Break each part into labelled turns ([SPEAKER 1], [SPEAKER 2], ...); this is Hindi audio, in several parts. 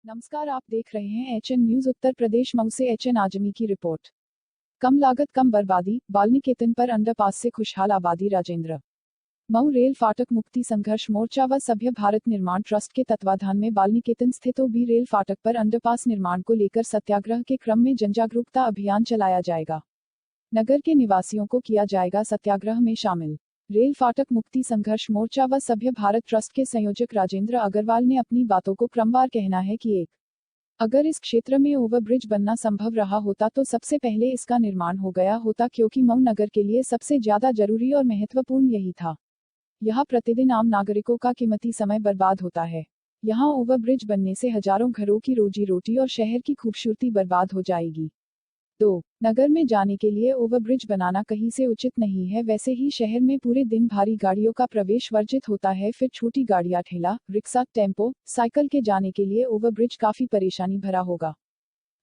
[SPEAKER 1] नमस्कार, आप देख रहे हैं एचएन न्यूज। उत्तर प्रदेश मऊ से एचएन आजमी की रिपोर्ट। कम लागत कम बर्बादी, बाल्मीकितन पर अंडरपास से खुशहाल आबादी। राजेंद्र। मऊ रेल फाटक मुक्ति संघर्ष मोर्चा व सभ्य भारत निर्माण ट्रस्ट के तत्वाधान में बाल्मीकितन स्थित ओबी रेल फाटक पर अंडरपास निर्माण को लेकर सत्याग्रह के क्रम में जनजागरूकता अभियान चलाया जाएगा। नगर के निवासियों को किया जाएगा सत्याग्रह में शामिल। रेल फाटक मुक्ति संघर्ष मोर्चा व सभ्य भारत ट्रस्ट के संयोजक राजेंद्र अग्रवाल ने अपनी बातों को क्रमवार कहना है कि अगर इस क्षेत्र में ओवरब्रिज बनना संभव रहा होता तो सबसे पहले इसका निर्माण हो गया होता, क्योंकि मऊ नगर के लिए सबसे ज्यादा जरूरी और महत्वपूर्ण यही था। यहाँ प्रतिदिन आम नागरिकों का कीमती समय बर्बाद होता है। यहाँ ओवरब्रिज बनने से हजारों घरों की रोजी रोटी और शहर की खूबसूरती बर्बाद हो जाएगी। 2. नगर में जाने के लिए ओवरब्रिज बनाना कहीं से उचित नहीं है। वैसे ही शहर में पूरे दिन भारी गाड़ियों का प्रवेश वर्जित होता है, फिर छोटी गाड़ियां, ठेला, रिक्शा, टेम्पो, साइकिल के जाने के लिए ओवरब्रिज काफी परेशानी भरा होगा।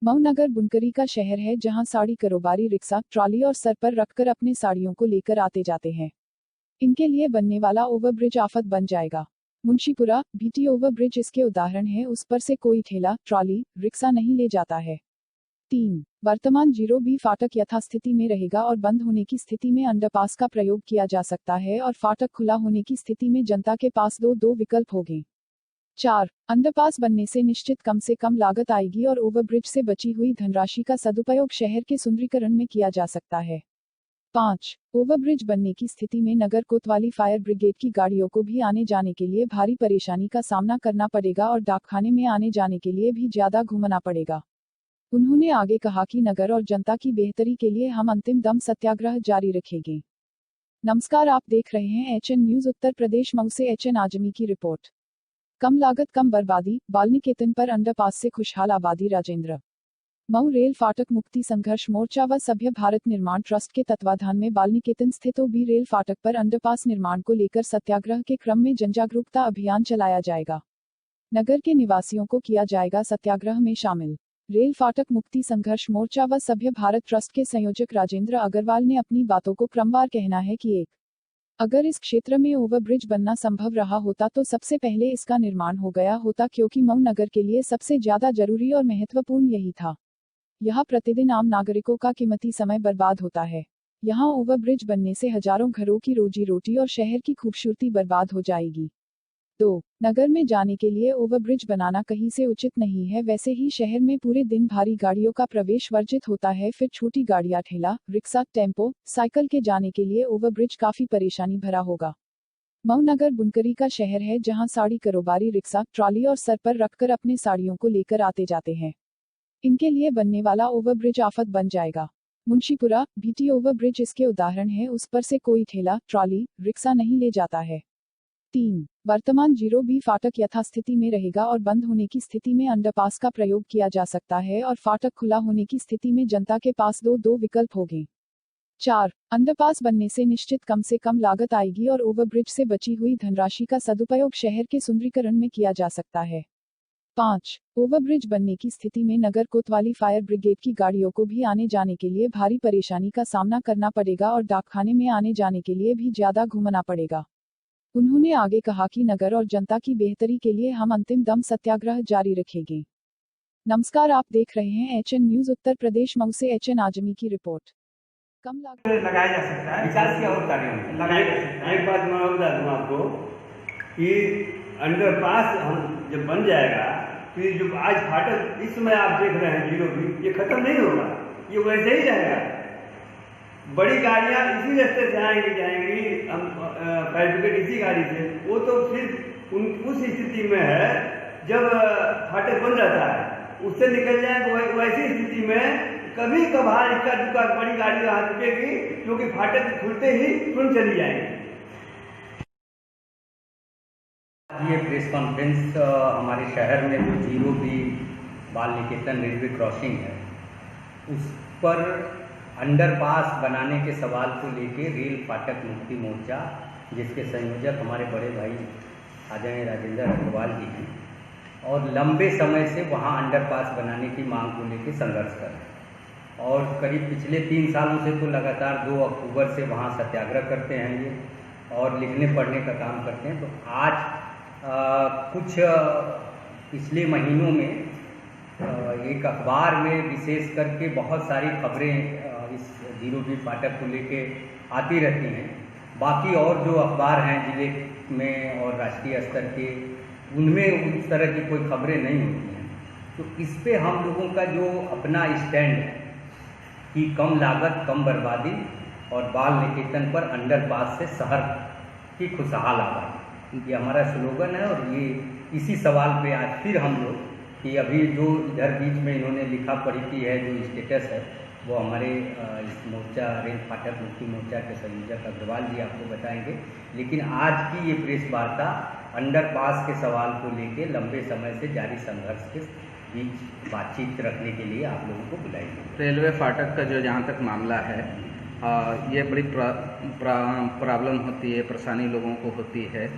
[SPEAKER 1] मऊ नगर बुनकरी का शहर है, जहां साड़ी कारोबारी रिक्शा, ट्रॉली और सर पर रखकर अपने साड़ियों को लेकर आते जाते हैं। इनके लिए बनने वाला ओवरब्रिज आफत बन जाएगा। मुंशीपुरा बीटी ओवरब्रिज इसके उदाहरण है। उस पर से कोई ठेला, ट्रॉली, रिक्शा नहीं ले जाता है। 3. वर्तमान 0B फाटक यथास्थिति में रहेगा और बंद होने की स्थिति में अंडरपास का प्रयोग किया जा सकता है, और फाटक खुला होने की स्थिति में जनता के पास दो विकल्प होंगे। 4. अंडरपास बनने से निश्चित कम से कम लागत आएगी और ओवरब्रिज से बची हुई धनराशि का सदुपयोग शहर के सुंदरीकरण में किया जा सकता है। 5. ओवरब्रिज बनने की स्थिति में नगर कोतवाली फायर ब्रिगेड की गाड़ियों को भी आने जाने के लिए भारी परेशानी का सामना करना पड़ेगा और डाकखाने में आने जाने के लिए भी ज्यादा घूमना पड़ेगा। उन्होंने आगे कहा कि नगर और जनता की बेहतरी के लिए हम अंतिम दम सत्याग्रह जारी रखेंगे। नमस्कार, आप देख रहे हैं एचएन न्यूज। उत्तर प्रदेश मऊ से एचएन आजमी की रिपोर्ट। कम लागत कम बर्बादी, बाल्मीकितन पर अंडरपास से खुशहाल आबादी। राजेंद्र। मऊ रेल फाटक मुक्ति संघर्ष मोर्चा व सभ्य भारत निर्माण ट्रस्ट के तत्वाधान में बाल्मीकितन स्थित ओबी रेल फाटक पर अंडरपास निर्माण को लेकर सत्याग्रह के क्रम में जनजागरूकता अभियान चलाया जाएगा। नगर के निवासियों को किया जाएगा सत्याग्रह में शामिल। रेल फाटक मुक्ति संघर्ष मोर्चा व सभ्य भारत ट्रस्ट के संयोजक राजेंद्र अग्रवाल ने अपनी बातों को क्रमवार कहना है कि अगर इस क्षेत्र में ओवरब्रिज बनना संभव रहा होता तो सबसे पहले इसका निर्माण हो गया होता, क्योंकि मऊ नगर के लिए सबसे ज्यादा जरूरी और महत्वपूर्ण यही था। यहाँ प्रतिदिन आम नागरिकों का कीमती समय बर्बाद होता है। यहाँ ओवरब्रिज बनने से हजारों घरों की रोजी रोटी और शहर की खूबसूरती बर्बाद हो जाएगी। 2. नगर में जाने के लिए ओवरब्रिज बनाना कहीं से उचित नहीं है। वैसे ही शहर में पूरे दिन भारी गाड़ियों का प्रवेश वर्जित होता है, फिर छोटी गाड़ियां, ठेला, रिक्शा, टेम्पो, साइकिल के जाने के लिए ओवरब्रिज काफी परेशानी भरा होगा। मऊ नगर बुनकरी का शहर है, जहां साड़ी कारोबारी रिक्शा, ट्रॉली और सर पर रखकर अपने साड़ियों को लेकर आते जाते हैं। इनके लिए बनने वाला ओवरब्रिज आफत बन जाएगा। मुंशीपुरा बीटी ओवरब्रिज इसके उदाहरण है। उस पर से कोई ठेला, ट्रॉली, रिक्शा नहीं ले जाता है। 3. वर्तमान 0B फाटक यथास्थिति में रहेगा और बंद होने की स्थिति में अंडरपास का प्रयोग किया जा सकता है, और फाटक खुला होने की स्थिति में जनता के पास दो विकल्प होंगे। 4. अंडरपास बनने से निश्चित कम से कम लागत आएगी और ओवरब्रिज से बची हुई धनराशि का सदुपयोग शहर के सुंदरीकरण में किया जा सकता है। 5. ओवरब्रिज बनने की स्थिति में नगर कोतवाली फायर ब्रिगेड की गाड़ियों को भी आने जाने के लिए भारी परेशानी का सामना करना पड़ेगा और डाकखाने में आने जाने के लिए भी ज्यादा घूमना पड़ेगा। उन्होंने आगे कहा कि नगर और जनता की बेहतरी के लिए हम अंतिम दम सत्याग्रह जारी रखेंगे। नमस्कार, आप देख रहे हैं एचएन न्यूज। उत्तर प्रदेश मऊ से एचएन आजमी की रिपोर्ट। कम लागत
[SPEAKER 2] लगाया जा सकता है, विकास के और कार्यों में लगाया जा सकता है।
[SPEAKER 3] एक बात मैं बता दूं आपको कि अंडरपास हम जब बन जाएगा तो ये जो आज फाटक इस समय आप देख रहे हैं 0B, ये खत्म नहीं होगा, ये वैसे ही रहेगा। बड़ी गाड़ियां इसी रास्ते से जाएंगी, हम फायर ब्रिगेड इसी गाड़ी से, वो तो सिर्फ उस स्थिति में है जब फाटक बंद रहता है, उससे निकल जाए। वैसी स्थिति में कभी कभार इक्का दुक्का बड़ी गाड़ी वहां रुकेगी, क्योंकि फाटक खुलते ही तुरंत चली जाएंगी।
[SPEAKER 2] ये प्रेस कॉन्फ्रेंस हमारे शहर में जो 0B बाल्मीकितन रेलवे क्रॉसिंग है, उस पर अंडरपास बनाने के सवाल को लेके रेल फाटक मुक्ति मोर्चा, जिसके संयोजक हमारे बड़े भाई आदरणीय राजेंद्र अग्रवाल जी हैं, और लंबे समय से वहाँ अंडरपास बनाने की मांग को लेके संघर्ष कर रहे हैं। और करीब पिछले 3 सालों से तो लगातार 2 अक्टूबर से वहाँ सत्याग्रह करते हैं ये, और लिखने पढ़ने का काम करते हैं। तो आज कुछ पिछले महीनों में एक अखबार में विशेष करके बहुत सारी खबरें इस जीरो ब्रिज फाटक को लेके आती रहती हैं। बाकी और जो अखबार हैं जिले में और राष्ट्रीय स्तर के, उनमें उस तरह की कोई खबरें नहीं होती हैं। तो इस पे हम लोगों का जो अपना स्टैंड है कि कम लागत कम बर्बादी और बाल निकेतन पर अंडरपास से शहर की खुशहाल आबादी, ये हमारा स्लोगन है। और ये इसी सवाल पे आज फिर हम लोग कि अभी जो इधर बीच में इन्होंने लिखा पढ़ी की है, जो स्टेटस है, वो हमारे इस मोर्चा रेल फाटक मुक्ति मोर्चा के संयोजक अग्रवाल जी आपको बताएंगे। लेकिन आज की ये प्रेस वार्ता अंडरपास के सवाल को लेके लंबे समय से जारी संघर्ष के बीच बातचीत रखने के लिए आप लोगों को बुलाई गई।
[SPEAKER 4] रेलवे फाटक का जो जहाँ तक मामला है, ये बड़ी प्रॉब्लम होती है, परेशानी लोगों को होती है।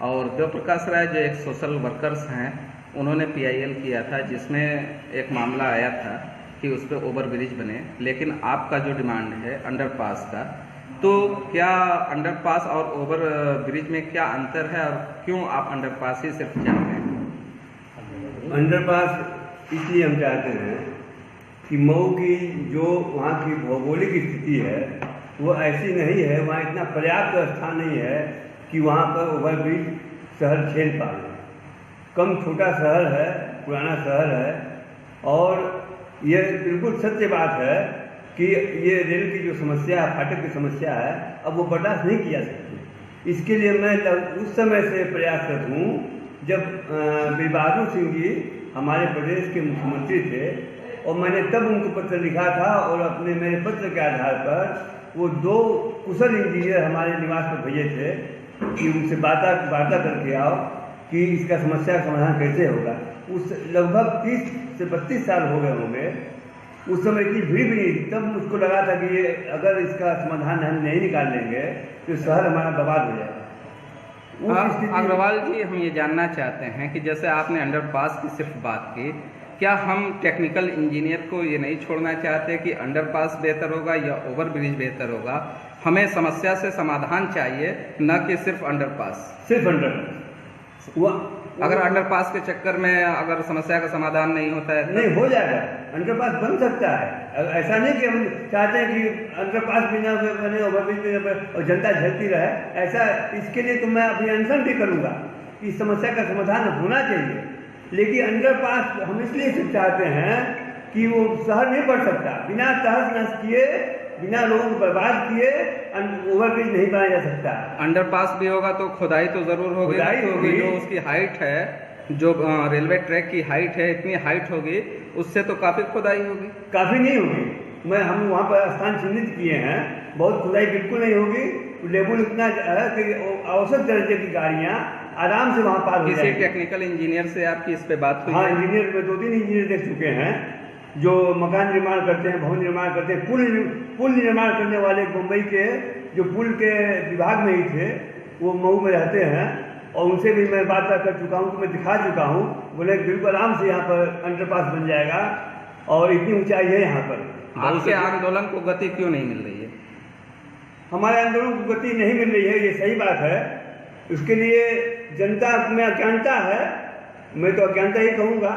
[SPEAKER 4] और जो प्रकाश राय जो एक सोशल वर्कर्स हैं, उन्होंने PIL किया था, जिसमें एक मामला आया था कि उस पर ओवर ब्रिज बने। लेकिन आपका जो डिमांड है अंडरपास का, तो क्या अंडरपास और ओवर ब्रिज में क्या अंतर है और क्यों आप अंडरपास ही सिर्फ चाहते हैं?
[SPEAKER 3] अंडरपास इसलिए हम चाहते हैं कि मऊ की जो वहाँ की भौगोलिक स्थिति है वो ऐसी नहीं है, वहाँ इतना पर्याप्त स्थान नहीं है कि वहाँ पर ओवरब्रिज शहर झेल पाए। कम छोटा शहर है, पुराना शहर है, और ये बिल्कुल सत्य बात है कि ये रेल की जो समस्या है, फाटक की समस्या है, अब वो बर्दाश्त नहीं किया सकती। इसके लिए मैं उस समय से प्रयासरत हूँ जब वीर बहादुर सिंह जी हमारे प्रदेश के मुख्यमंत्री थे, और मैंने तब उनको पत्र लिखा था और अपने मेरे पत्र के आधार पर वो 2 कुशल इंजीनियर हमारे निवास पर भेजे थे कि उनसे वार्ता करके आओ कि इसका समस्या का समाधान कैसे होगा। उस लगभग 30 से 32 साल हो गए होंगे। उस समय इतनी भीड़ भी नहीं थी। तब मुझको लगा था कि ये अगर इसका समाधान हम नहीं निकाल लेंगे तो शहर हमारा बर्बाद हो जाएगा।
[SPEAKER 4] अग्रवाल जी, हम ये जानना चाहते हैं कि जैसे आपने अंडरपास की सिर्फ बात की, क्या हम टेक्निकल इंजीनियर को ये नहीं छोड़ना चाहते कि अंडरपास बेहतर होगा या ओवर ब्रिज बेहतर होगा? हमें समस्या से समाधान चाहिए, न कि सिर्फ अंडरपास।
[SPEAKER 3] सिर्फ अंडरपास
[SPEAKER 4] अगर अंडरपास के चक्कर में अगर समस्या का समाधान नहीं होता है
[SPEAKER 3] नहीं हो जाएगा, अंडरपास बन सकता है। ऐसा नहीं कि हम चाहते हैं कि अंडरपास बिना बने, ओवरब्रिज बिना और जनता झेलती रहे। ऐसा इसके लिए तो मैं अभी अनशन भी करूँगा कि इस समस्या का समाधान होना चाहिए। लेकिन अंडरपास हम इसलिए सिर्फ चाहते हैं कि वो शहर नहीं बढ़ सकता। बिना तहस नहस किए, बिना लोगों को बर्बाद किए ओवरब्रिज नहीं बनाया जा सकता।
[SPEAKER 4] अंडरपास भी होगा तो खुदाई तो जरूर होगी, जो उसकी हाइट है, जो रेलवे ट्रैक की हाइट है, इतनी हाइट होगी, उससे तो काफी खुदाई होगी।
[SPEAKER 3] काफी नहीं होगी। हम वहाँ पर स्थान चिन्हित किए हैं, बहुत खुदाई बिल्कुल नहीं होगी। लेवल इतना है कि औसत दर्जे की गाड़ियाँ आराम से वहाँ पार हो जाएंगी।
[SPEAKER 4] किसी टेक्निकल इंजीनियर से आपकी इस पे बात हुई?
[SPEAKER 3] हाँ, इंजीनियर में 2-3 इंजीनियर देख चुके हैं जो मकान निर्माण करते हैं, भवन निर्माण करते हैं, पुल निर्माण करने वाले मुंबई के जो पुल के विभाग में ही थे, वो मऊ में रहते हैं। और उनसे भी मैं बात कर चुका हूँ, मैं दिखा चुका हूँ। बोले बिल्कुल आराम से यहाँ पर अंडरपास बन जाएगा और इतनी ऊंचाई है यहाँ पर।
[SPEAKER 4] आपके आंदोलन को गति क्यों नहीं मिल रही है?
[SPEAKER 3] हमारे आंदोलन को गति नहीं मिल रही है, ये सही बात है। उसके लिए जनता में अज्ञानता है, मैं तो अज्ञानता ही कहूँगा।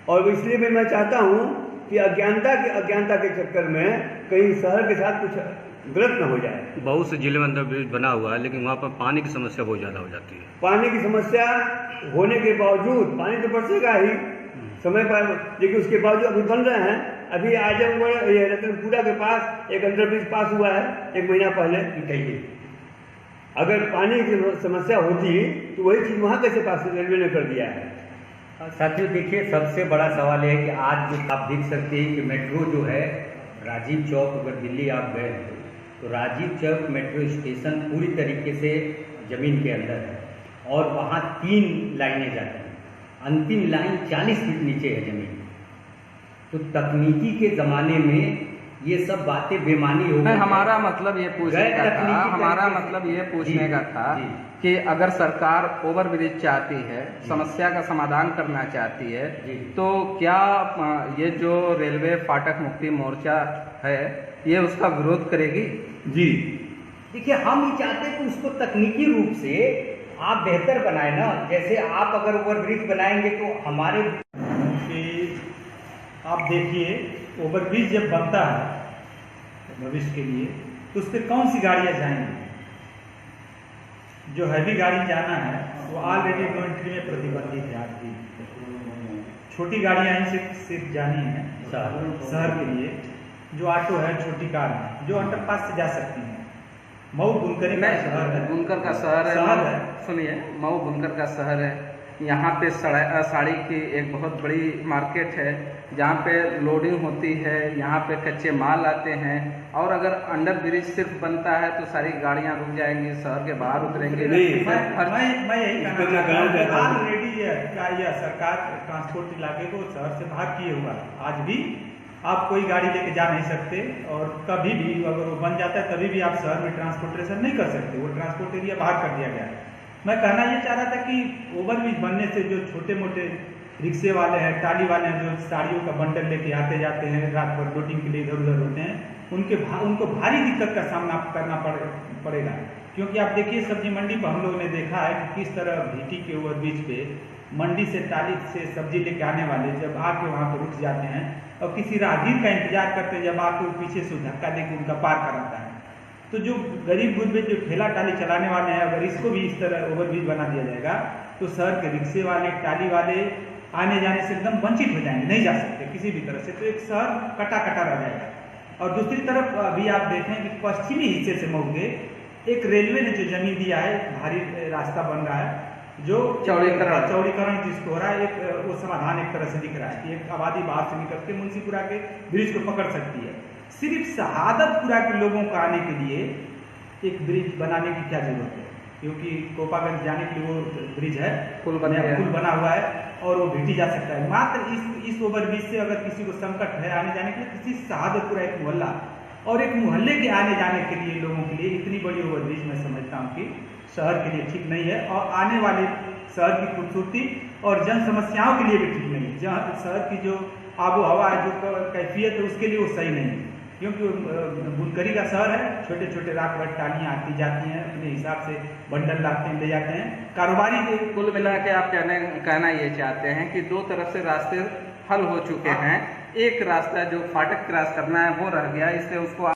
[SPEAKER 3] और इसलिए भी मैं चाहता हूँ कि अज्ञानता के चक्कर में कहीं शहर के साथ कुछ गलत न हो जाए।
[SPEAKER 5] बहुत से जिले में अंडर ब्रिज बना हुआ है, लेकिन वहाँ पर पानी की समस्या बहुत ज़्यादा हो जाती है।
[SPEAKER 3] पानी की समस्या होने के बावजूद पानी तो बरसेगा ही समय पर, लेकिन उसके बावजूद अभी बन रहे हैं। अभी आजमगढ़ ये रतनपुरा के पास एक अंडर ब्रिज पास हुआ है 1 महीना पहले। अगर पानी की समस्या होती तो वही चीज़ वहाँ कैसे पास रेलवे ने कर दिया है।
[SPEAKER 2] साथियों, देखिए, सबसे बड़ा सवाल है कि आज जो आप देख सकते हैं कि मेट्रो जो है राजीव चौक, अगर दिल्ली आप गए हैं तो राजीव चौक मेट्रो स्टेशन पूरी तरीके से ज़मीन के अंदर है और वहाँ 3 लाइनें जाती हैं। अंतिम लाइन 40 फीट नीचे है ज़मीन। तो तकनीकी के ज़माने में ये सब बातें बेमानी हो गई।
[SPEAKER 4] हमारा मतलब ये पूछने का था कि अगर सरकार ओवर ब्रिज चाहती है, समस्या का समाधान करना चाहती है, तो क्या ये जो रेलवे फाटक मुक्ति मोर्चा है ये उसका विरोध करेगी?
[SPEAKER 3] जी
[SPEAKER 2] देखिए, हम ये चाहते हैं कि उसको तकनीकी रूप से आप बेहतर बनाए ना। जैसे आप अगर ओवर ब्रिज बनाएंगे तो हमारे
[SPEAKER 6] आप देखिए ओवरब्रिज जब बनता है भविष्य के लिए तो उस पर कौन सी गाड़ियाँ जाएंगी। जो हैवी गाड़ी जाना है वो ऑलरेडी नो एंट्री में प्रतिबंधित है। आज भी छोटी गाड़ियाँ ही सिर्फ जानी है शहर के लिए। जो ऑटो है, छोटी कार है, जो अंडरपास से जा सकती हैं। मऊ बुनकरी का शहर है,
[SPEAKER 4] बुनकर का शहर है। सुनिए, मऊ बुनकर का शहर है। यहाँ पे साड़ी की एक बहुत बड़ी मार्केट है जहाँ पे लोडिंग होती है, यहाँ पे कच्चे माल आते हैं। और अगर अंडर ब्रिज सिर्फ बनता है तो सारी गाड़ियाँ रुक जाएंगी, शहर के बाहर उतरेंगे।
[SPEAKER 6] मैं यही कहना चाहता हूँ, ऑलरेडी यह सरकार ट्रांसपोर्ट इलाके को शहर से बाहर किए हुआ है। आज भी आप कोई गाड़ी लेके जा नहीं सकते और कभी भी अगर वो बन जाता है तभी भी आप शहर में ट्रांसपोर्टेशन नहीं कर सकते। वो ट्रांसपोर्ट एरिया बाहर कर दिया गया है। मैं कहना ये चाह रहा था कि ओवरब्रिज बनने से जो छोटे मोटे रिक्शे वाले हैं, टाली वाले हैं, जो साड़ियों का बंडल लेके आते जाते हैं, रात भर लोडिंग के लिए इधर उधर होते हैं, उनको भारी दिक्कत का सामना करना पड़ेगा। क्योंकि आप देखिए सब्जी मंडी पर हम लोगों ने देखा है कि किस तरह भीटी के ओवरब्रिज पे मंडी से टाली से सब्जी लेके आने वाले जब आके वहाँ पर रुक जाते हैं और किसी राहगीर का इंतजार करते हैं, जब आके वो पीछे से धक्का देके उनका पार कराता है। तो जो गरीब गुरबे जो ठेला टाली चलाने वाले हैं, अगर इसको भी इस तरह ओवरब्रिज बना दिया जाएगा तो शहर के रिक्शे वाले, टाली वाले आने जाने से एकदम वंचित हो जाएंगे, नहीं जा सकते किसी भी तरह से। तो एक शहर कटा कटा रह जाएगा। और दूसरी तरफ अभी आप देखें कि पश्चिमी हिस्से से मऊ के एक रेलवे ने जो जमीन दिया है, भारी रास्ता बन रहा है, जो चौड़ीकरण जिसको हो रहा है, एक वो समाधान एक तरह से दिख रहा है कि एक आबादी बाहर से निकल के मुंशीपुरा के ब्रिज को पकड़ सकती है। सिर्फ शहादतपुरा के लोगों को आने के लिए एक ब्रिज बनाने की क्या जरूरत है? क्योंकि कोपागंज जाने के लिए वो ब्रिज है, पुल बना हुआ है और वो भेटी जा सकता है। मात्र इस ओवरब्रिज से अगर किसी को संकट है आने जाने के लिए, किसी शहादतपुरा एक मोहल्ला और एक मोहल्ले के आने जाने के लिए लोगों के लिए इतनी बड़ी ओवरब्रिज मैं समझता हूँ कि शहर के लिए ठीक नहीं है और आने वाले शहर की खूबसूरती और जन समस्याओं के लिए भी ठीक नहीं है। जहाँ शहर की जो आबो हवा है, जो कैफियत है, उसके लिए वो सही नहीं है। क्योंकि बुनकरी का शहर है, छोटे छोटे रात भर टालियाँ आती जाती हैं, अपने हिसाब से बंडल लाते हैं, ले जाते हैं। कारोबारी के
[SPEAKER 4] कुल मिला के आप कहना ये चाहते हैं कि दो तरफ से रास्ते हल हो चुके हैं, एक रास्ता जो फाटक क्रॉस करना है वो रह गया, इसलिए उसको